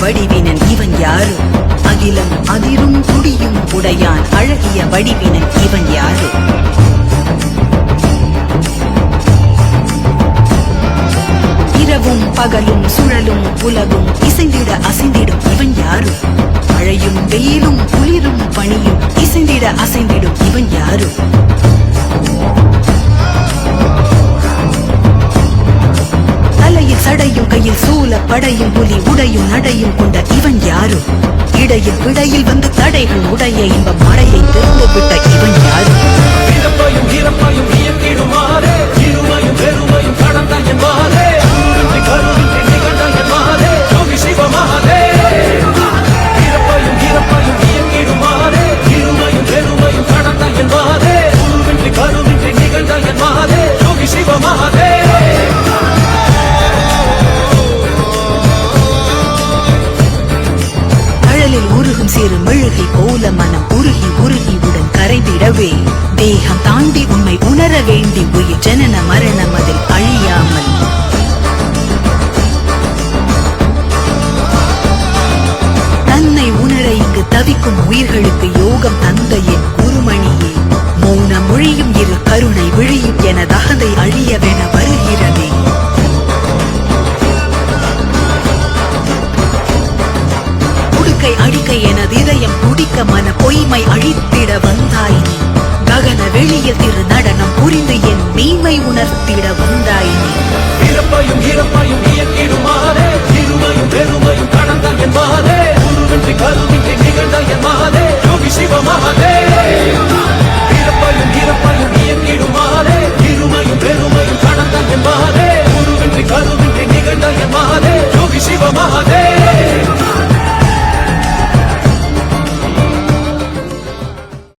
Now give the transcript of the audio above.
வடிவினன் இவன் யாரு? அகிலம் அதிரும் துடியும் உடையான் அழகிய வடிவினன் இவன் யாரு? இரவும் பகலும் சுழலும் உலகும் இசைந்திட அசைந்திடும் இவன் யாரு? மழையும் வெயிலும் குளிரும் பனியும் இசைந்திட அசைந்திடும் இவன் யாரு? தலையில் சடையும் கையில் சூல படையும் புலி உடையும் நடையும் கொண்ட இவன் யாரு? இடையில் விடையில் வந்து தடைகள் உடைய இன்ப மழையை திறந்து விட்ட இவன் யாரு? இறப்பையும் இறப்பையும் இயக்கிடுமாறே இருமையும் பெருமையும் கடந்த என்பாரே கருவின்றி நிகழ்ந்த என்பாரே யோகி சிவமாதே. இறப்பையும் இறப்பையும் இயக்கிடுமாறே இருமையும் பெருமையும் கடந்த என்பாரே குருவின்றி கருவின்றி நிகழ்ந்த என்பாரே யோகி சிவமாதே. அழலில் உருகும் சிறு மெழுகை போல மனம் உருகி உருகி உடன் கரைந்திடவே தேகம் தாண்டி உண்மை உணர வேண்டி உயிர் ஜனன மரணம் அதில் அழியாமல் தன்னை உணர இங்கு தவிக்கும் உயிர்களுக்கு யோகம் தந்த என் குருமணியே மௌன மொழியும் இரு கருணை விழியும் என தகதை அழியவென வருகிறதே. உடுக்கை அடிக்கை எனது இதயம் துடிக்க மன பொய்மை அழித்திட வந்தாய் நீ. ககன வெளியில் திரு நடனம் புரிந்து என் மெய்மை உணர்த்திட வந்தாய் நீ. இறப்பையும் இறப்பையும் இயக்கிடுமாறே இருமையும் பெருமையும் கடந்த என்பாரே குருவின்றி கருவின்றி நிகழ்ந்த என்பாரே யோகி சிவமாதே. இறப்பையும் இறப்பையும் இயக்கிடுமாறே இருமையும் பெருமையும் கடந்த என்பாரே குருவின்றி கருவின்றி நிகழ்ந்த என்பாரே யோகி சிவமாதே.